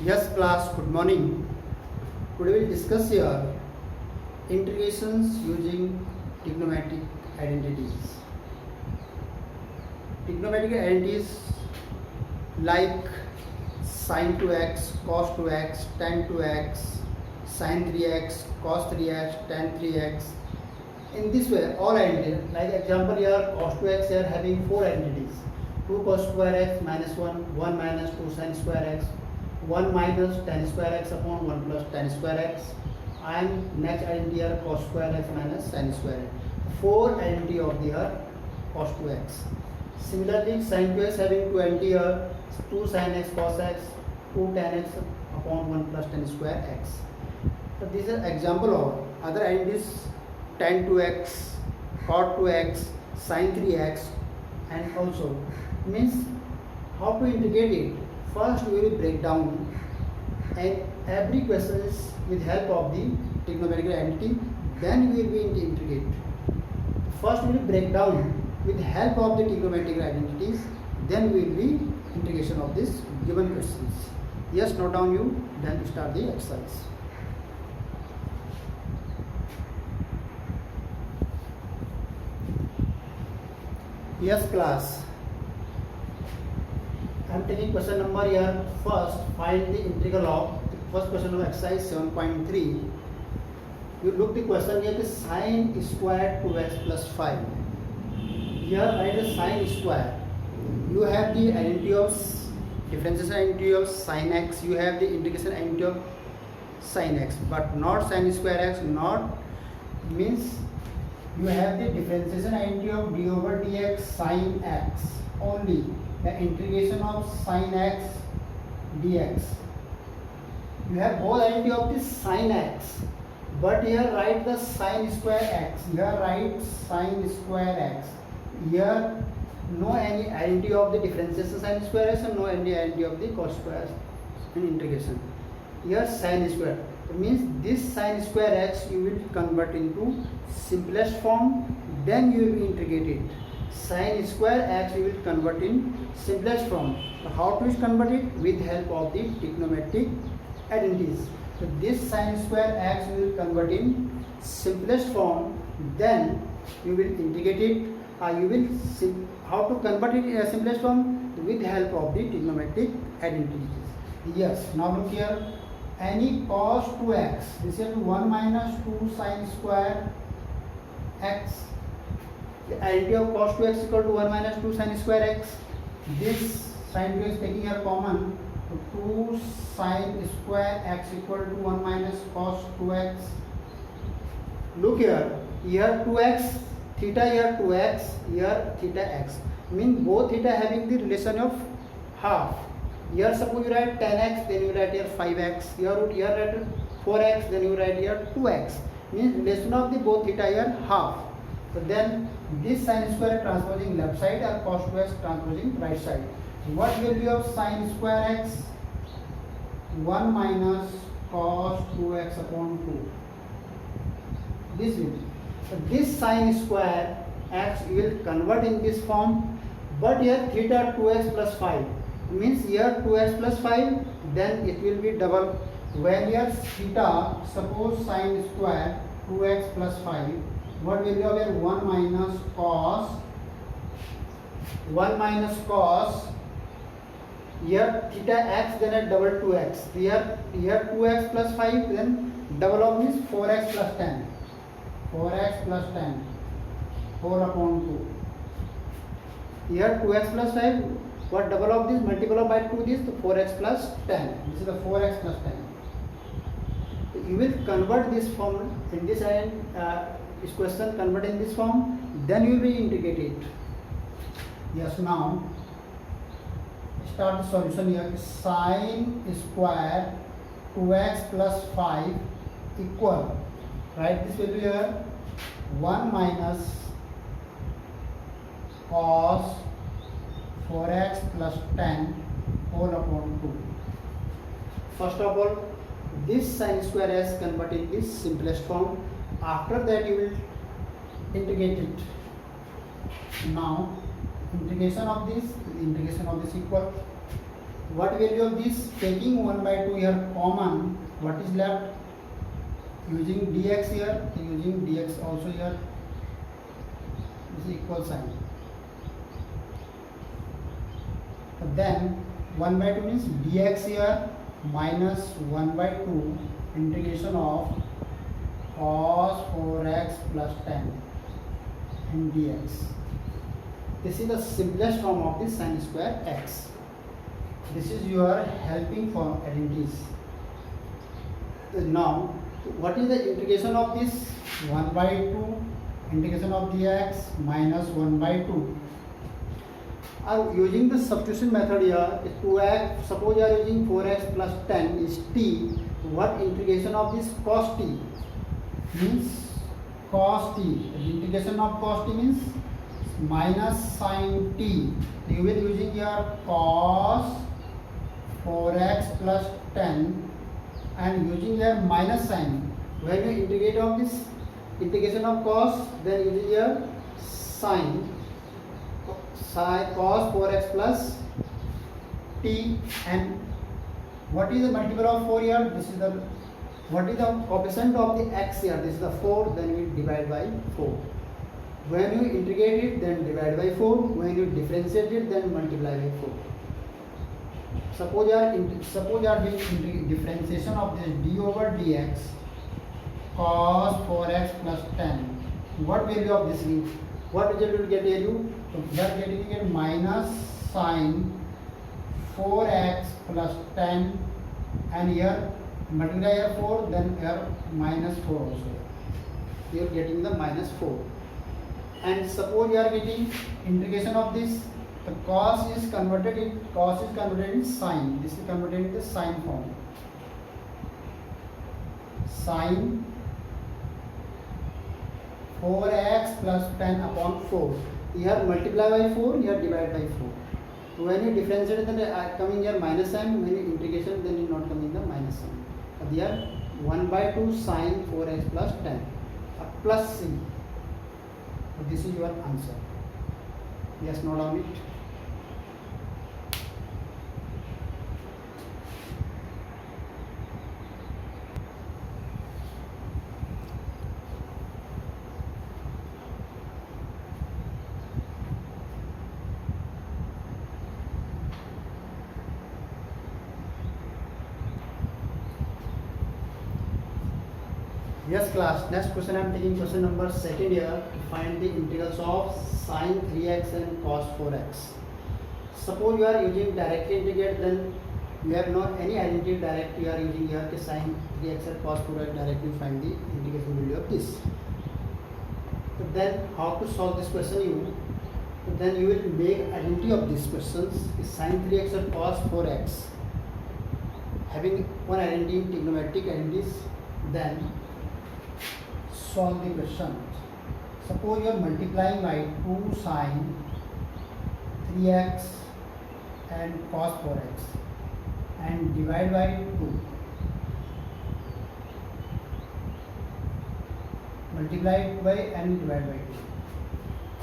Yes, class, good morning. Today we'll discuss here integrations using trigonometric identities. Trigonometric identities like sine 2x, cos 2x, tan 2x, sine 3x, cos 3x, tan 3x. In this way, all identities, like example here, cos 2x here having 4 identities. 2 cos square x minus 1, 1 minus 2 sin square x, 1 minus tan square x upon 1 plus tan square x, and next identity here cos square x minus sin square x. 4 identity of the here cos 2x. Similarly, sin 2x having 2 identity here, 2 sin x cos x, 2 tan x upon 1 plus tan square x. So this is example of other identities tan 2x, cot 2x, sin 3x, and also means how to integrate it. First we will break down, and every question is with help of the trigonometric identity, then we will be integrate. First we will break down with help of the trigonometric identities, then we will be integration of this given questions. Yes, note down you, then start the exercise. Yes, class. I am taking question number here. First, find the integral of first question of exercise 7.3. You look the question here, is sine square 2x plus 5. Here write the sine square. You have the identity of differentiation identity of sine x. You have the integration identity of sine x, but not sine square x. Not means you have the differentiation identity of d over dx sine x, only the integration of sine x dx. You have both identity of the sine x, but here write the sine square x. Here write sine square x. Here no any identity of the differentiation sine square x and no any identity of the cos square in integration. Here sine square. It means this sine square x you will convert into simplest form, then you will integrate it. Sine square x you will convert in simplest form. So how to convert it? With help of the trigonometric identities. So this sine square x you will convert in simplest form, then you will integrate it. You will how to convert it in a simplest form? With help of the trigonometric identities. Yes, now look here. Any cos 2x, this is 1 minus 2 sin square x. The identity of cos 2x equal to 1 minus 2 sin square x. This sin 2x taking here common, so 2 sin square x equal to 1 minus cos 2x. Look here, here 2x, theta here 2x, here theta x. Mean both theta having the relation of half. Here suppose you write 10x, then you write here 5x. Here write 4x, then you write here 2x. Means relation of the both theta here half. So then this sin square transposing left side or cos 2x transposing right side. What value of sin square x? 1 minus cos 2x upon 2. This will. So this sin square x will convert in this form, but here theta 2x plus 5. Means here 2x plus 5, then it will be double. When here theta, suppose sin square 2x plus 5, what value of here? 1 minus cos, here theta x, then a double 2x. Here 2x plus 5, then double of means 4x plus 10. 4x plus 10, 4 upon 2. Here 2x plus 5, what double of this? Multiple of by 2 this, 4x plus 10. This is the 4x plus 10. So you will convert this form in this end, this question convert in this form, then you will integrate it. Yes, now start the solution here. Sine square 2x plus 5 equal, write this value here, 1 minus cos 4x plus 10 whole upon 2. First of all, this sin square s convert in this simplest form. After that you will integrate it. Now integration of this equal What value of this? Taking 1 by 2 here common, what is left? Using dx here, using dx also here, this is equal sign. Then 1 by 2 means dx here minus 1 by 2 integration of cos 4x plus 10 and dx. This is the simplest form of this sin square x. This is your helping form identities. Now, what is the integration of this? 1 by 2 integration of dx minus 1 by 2. Using the substitution method here, 2x, suppose you are using 4x plus 10 is t. What integration of this? Cos t means cos t. The integration of cos t means minus sin t. You will using here cos 4x plus 10 and using here minus sign. When you integrate of this integration of cos, then using here sin cos 4x plus t, and what is the multiple of 4 here? This is the, what is the coefficient of the x here? This is the 4, then we divide by 4. When you integrate it, then divide by 4. When you differentiate it, then multiply by 4. Suppose you are doing differentiation of this d over dx cos 4x plus 10. What value of this means? What result will get here? So we are getting it minus sin 4x plus 10, and here multiply here 4, then here minus 4 also. You are getting the minus 4. And suppose you are getting integration of this, the cos is converted in sin. This is converted into sin form. Sin 4x plus 10 upon 4. Here multiply by 4, here divide by 4. When you differentiate, then coming here minus sign. When you integration, then you not coming the minus sign. Here 1 by 2 sin 4x plus 10 plus c. So this is your answer. Yes, note on it. Yes class, next question I am taking question number 2nd here, to find the integrals of sin 3x and cos 4x. Suppose you are using directly integrate, then you have no any identity direct, you are using here the sin 3x and cos 4x, directly find the integration value of this. So then how to solve this question? Then you will make identity of these questions is sin 3x and cos 4x having one identity in trigonometric identities. Then solve the question. Suppose you are multiplying by 2 sin 3x and cos 4x and divide by 2. Multiply it by and divide by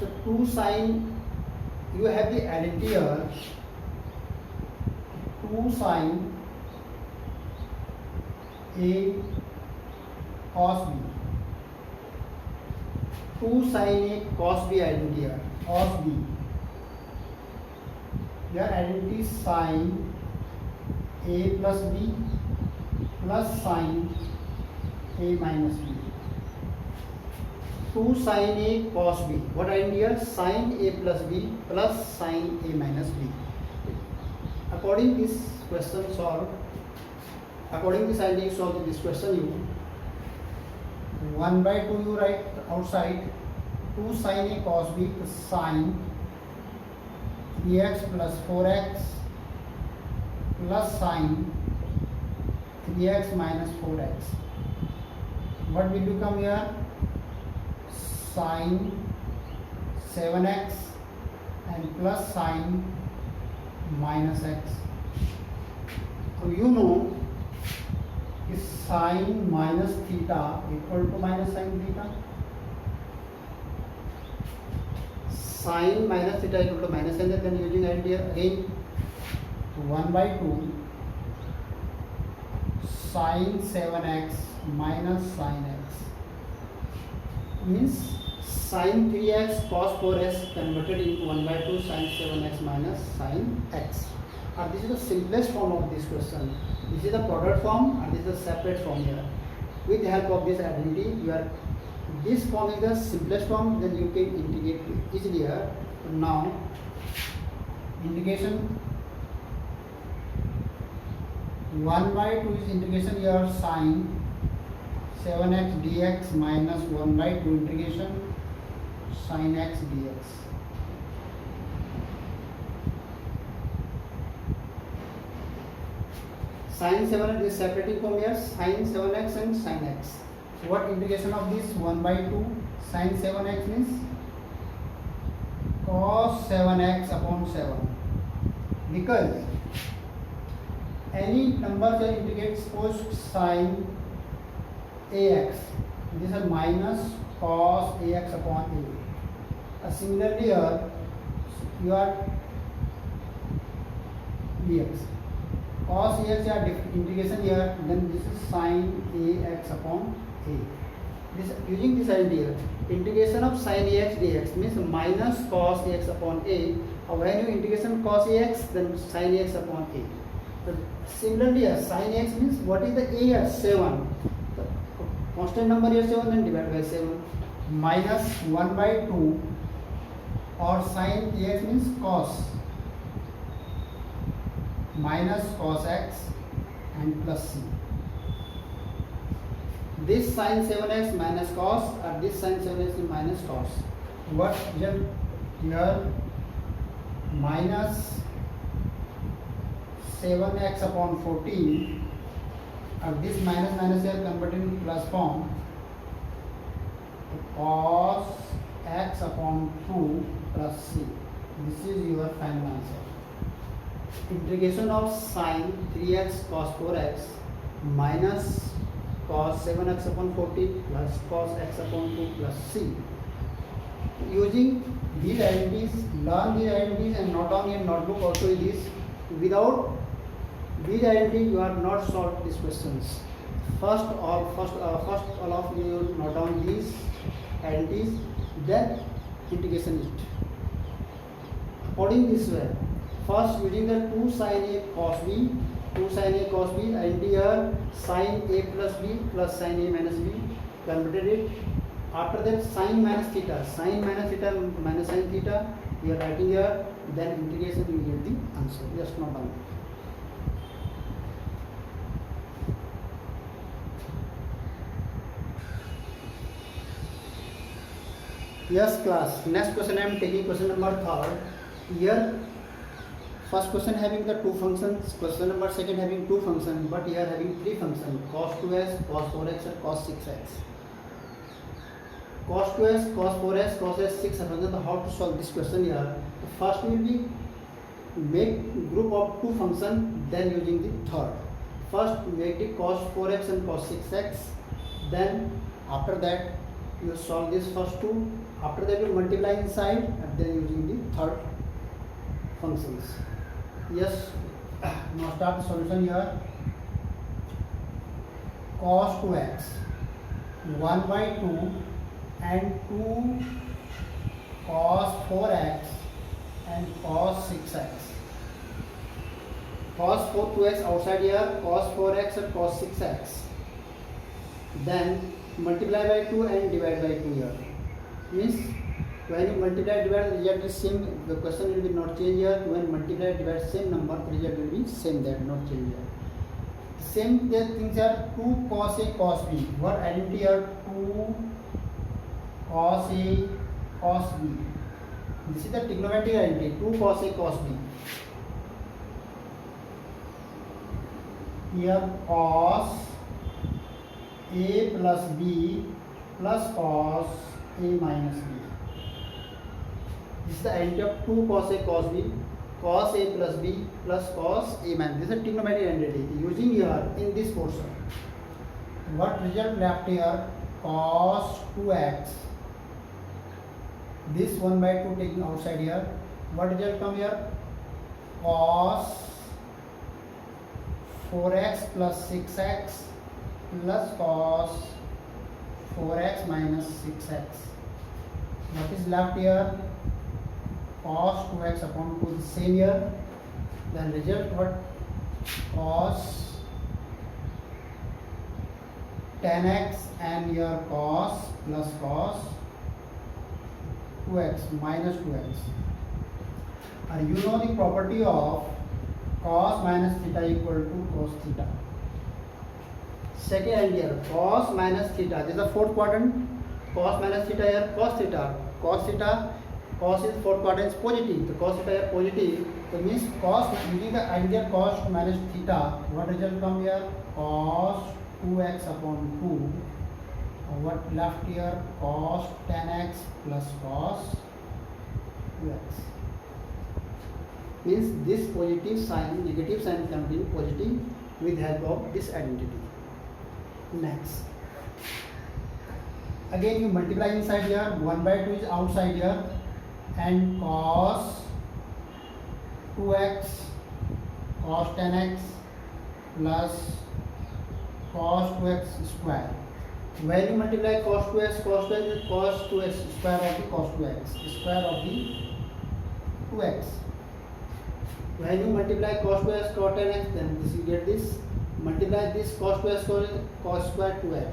2. So 2 sin, you have the identity here, 2 sin A cos B. 2 sin A cos B identity here, cos B. Your identity is sin A plus B plus sin A minus B. 2 sin A cos B. What identity here? Sin A plus B plus sin A minus B. According this question solved, according this identity solved this question, you 1 by 2 you write outside, 2 sin A cos B plus sin 3x plus 4x plus sin 3x minus 4x. What will become here? Sin 7x and plus sin minus x. So you know is sin minus theta equal to minus sin theta. Sin minus theta equal to minus sin, then using idea again तो 1/2 sin 7x minus sin x means sin 3x cos 4x converted into 1/2 sin 7x minus sin x. And this is the simplest form of this question. This is the product form and this is the separate form here. With the help of this identity, you are this form is the simplest form, then you can integrate easily here. Now integration 1/2 is integration here sin 7x dx minus 1/2 integration sin x dx. Sin 7x is separating from here sin 7x and sin x. So what integration of this 1/2 sin 7x means cos 7x upon 7, because any number that integrates suppose sin ax, this is minus cos ax upon a. Similarly here you are dx cos ax या integration here, then this is sin ax upon a. This using this idea, integration of sin ax dx means minus cos ax upon a. When you integration cos ax, then sin ax upon a. So similarly here sin ax means what is the a here 7. The constant number here 7, then divide by 7 minus 1/2 or sin ax means cos minus cos x and plus c. This sin 7x minus cos or this sin 7x minus cos. What here minus 7x upon 14 or this minus here converted into plus form, cos x upon 2 plus c. This is your final answer. Integration of sin 3x cos 4x minus cos 7x upon 14 plus cos x upon 2 plus c. Using these identities, learn these identities and note down in notebook also this. Without these identities, you are not solved these questions. First all of you note down these identities, then integration it. According this way. First, using the 2 sin a cos b, 2 sin a cos b, identity here sin a plus b plus sin a minus b, converted it. After that, sin minus theta minus sin theta, we are writing here, then integration you get the answer. Just note down. Yes, class. Next question I am taking question number 3. Here. First question having the 2 functions, question number second having 2 functions, but here having 3 functions, cos 2x, cos 4x and cos 6x. Cos 2x, cos 4x, cos 6x. How to solve this question here? First we will be make group of 2 functions, then using the third. First make the cos 4x and cos 6x, then after that you solve this first 2, after that you multiply inside and then using the third functions. Yes, now start the solution here. Cos 2x 1/2 and 2 cos 4x and cos 6x. Cos 2x outside here, cos 4x and cos 6x. Then multiply by 2 and divide by 2 here. Means when you multiply divide, the result is same. The question will be not change here. When multiply divide same number, the result will be same there, not change here. Same things are 2 cos a cos b. What identity are 2 cos a cos b? This is the trigonometric identity. 2 cos a cos b. Here cos a plus b plus cos a minus b. This is the identity of 2 cos a cos b, cos a plus b plus cos a minus. This is a trigonometric identity. Using here in this portion, what result left here? Cos 2x. This 1/2 taking outside here. What result come here? Cos 4x plus 6x plus cos 4x minus 6x. What is left here? Cos 2x upon 2 is same here. Then result what? Cos 10x and here cos plus cos 2x minus 2x. And you know the property of cos minus theta equal to cos theta. Second idea, cos minus theta. This is the fourth quadrant. Cos minus theta here, cos theta. Cos theta, cos is fourth quadrant is positive. The cos theta here positive. So means cos, using the idea cos minus theta, what result come here? Cos 2x upon 2. What left here? Cos 10x plus cos 2x. Means this positive sign, negative sign can be positive with help of this identity. Next. Again you multiply inside here, 1 by 2 is outside here, and cos 2x cos 10x plus cos 2x square. When you multiply cos 2x, cos 2x is cos 2x square of the cos 2x, square of the 2x. When you multiply cos 2x cos 10x, then this you get this. Multiply this cos 2x cos square 2x,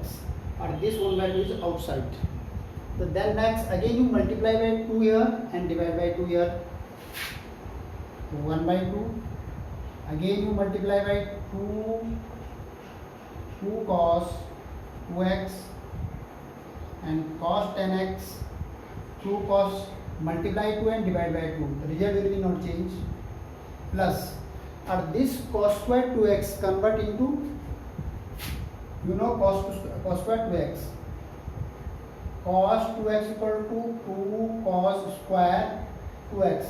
and this 1 by 2 is outside. So then next again you multiply by 2 here and divide by 2 here. 1 by 2. Again you multiply by 2 cos 2x and cos 10x, 2 cos, multiply 2 and divide by 2. The result will be not change. Plus, and this cos square 2x convert into, you know, cos square 2x. Cos 2x equal to 2 cos square 2x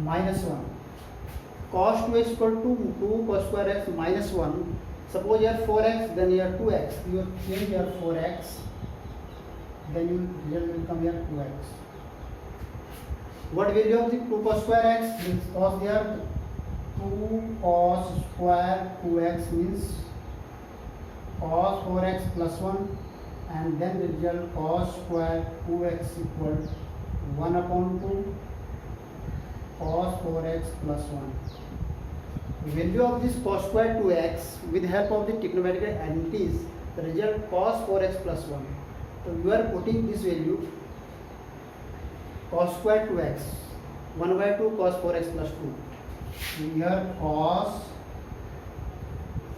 minus 1. Cos 2x equal to 2 cos square x minus 1. Suppose here 4x, then here 2x. You change here 4x, then you will come here 2x. What value of the 2 cos square x? Means cos here 2 cos square 2x means cos 4x plus 1, and then the result cos square 2x equal 1 upon 2 cos 4x plus 1. The value of this cos square 2x with the help of the trigonometric identities, the result cos 4x plus 1. So you are putting this value cos square 2x 1 by 2 cos 4x plus 2. Here cos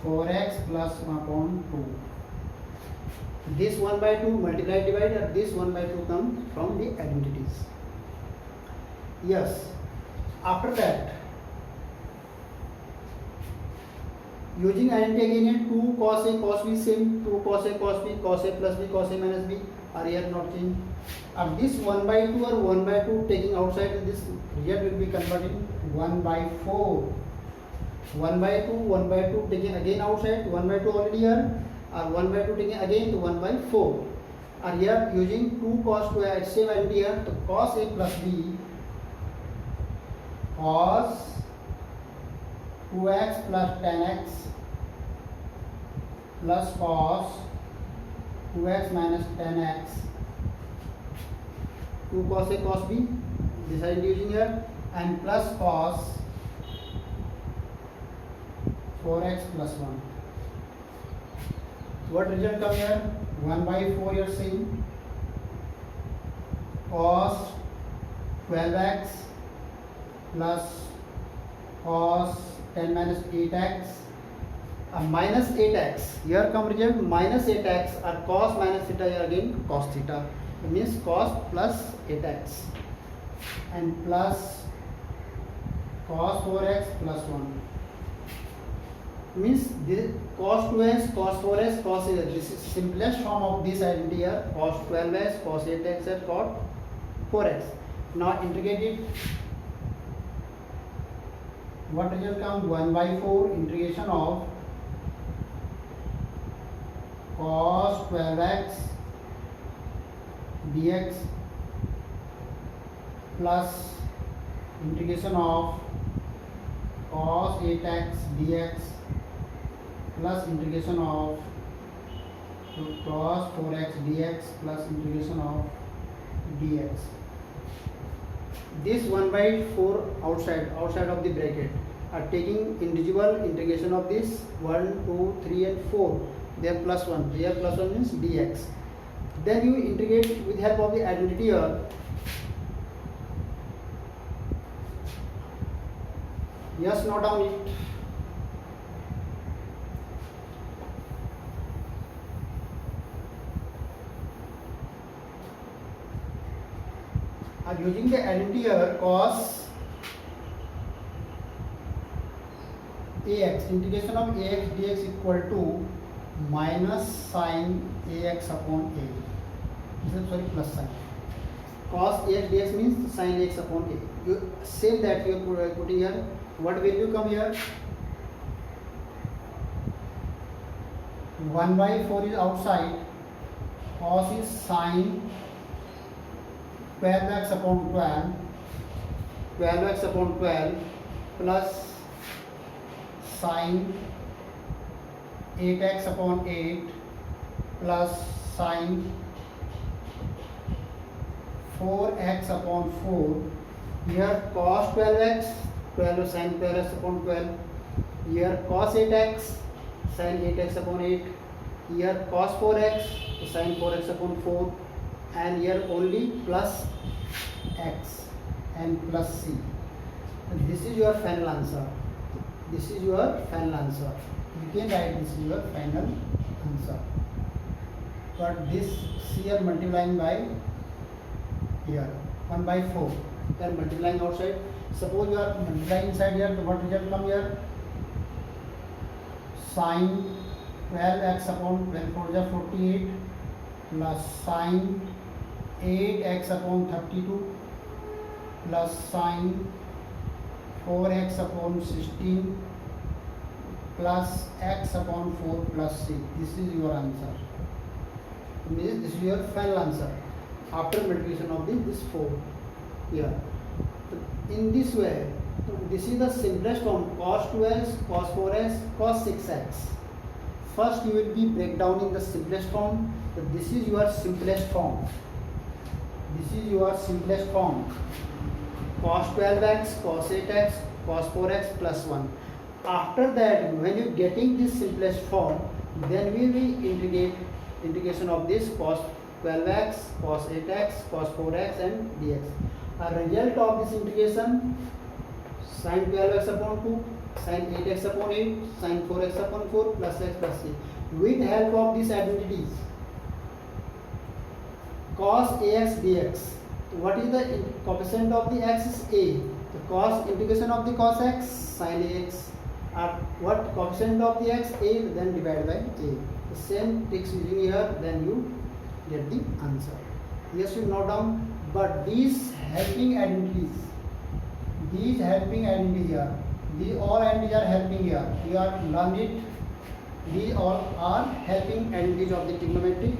4x plus 1 upon 2. This 1 by 2 multiply divide, and this 1 by 2 come from the identities. Yes. After that, using identity again, 2 cos a cos b same, 2 cos a cos b, cos a plus b, cos a minus b are here not change. And this 1 by 2 or 1 by 2 taking outside, this result will be converted 1 by 4. 1 by 2, 1 by 2 taking again outside, 1 by 2 already here, or 1 by 2 taking again to 1 by 4. And here using 2 cos 2 at same identity here, so cos a plus b cos 2x plus 10x plus cos 2x minus 10x, 2 cos a cos b, this I am using here, and plus cos 4x plus 1. What result come here? 1 by 4 you are saying, cos 12x plus cos 10 minus 8x, minus 8x. Here come result minus 8x, or cos minus theta here again cos theta. It means cos plus 8x and plus cos 4x plus 1. Means this cos 2x, cos 4x, cos 8x. This is simplest form of this identity here. Cos 12x, cos 8x, and cos 4x. Now integrate it. What result comes? 1 by 4 integration of cos 12x dx plus integration of cos 8x dx plus integration of cos 4x dx plus integration of dx. This 1 by 4 outside of the bracket are taking individual integration of this 1, 2, 3 and 4. They are plus 1. They are plus 1 means dx. Then you integrate with help of the identity here. Yes, note down it. Using the identity here, cos ax, integration of ax dx equal to minus sin ax upon a. This is sorry plus sign. Cos ax dx means sin ax upon a. You same that you are putting here. What value come here? 1 by 4 is outside. Cos is sin 12x upon 12. 12x upon 12 plus sin 8x upon 8 plus sin 4x upon 4. Here cos 12x, 12 sin 12x upon 12. Here cos 8x, sin 8x upon 8. Here cos 4x, sin 4x upon 4. And here only plus x and plus c. And this is your final answer. This is your final answer. You can write this is your final answer. But this c are multiplying by here 1 by 4. They are multiplying outside. Suppose you are multiplying inside here. So what result come here? Sin 12x upon 12 4 is 48 plus sin 8x upon 32 plus sin 4x upon 16 plus x upon 4 plus c. This is your answer. Means this is your final answer after multiplication of this 4 here. In this way, this is the simplest form: cos 2x, cos 4x, cos 6x. First you will be break down in the simplest form. So this is your simplest form. This is your simplest form: cos 12x, cos 8x, cos 4x plus 1. After that, when you getting this simplest form, then we will integrate integration of this cos 12x, cos 8x, cos 4x and dx. A result of this integration: sin 12x upon 2, sin 8x upon 8, sin 4x upon 4 plus x plus c. With help of these identities, cos ax dx. What is the coefficient of the x is a. The cos integration of the cos x, sin ax. What coefficient of the x? A, then divided by a. The same tricks using here, then you get the answer. Yes, you note down. But these helping identities here, these all identities are helping here. You are learn it. These all are helping identities of the trigonometry.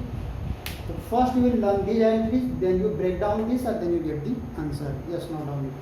So first you will learn these identities, then you break down this, and then you get the answer. Yes, note down it.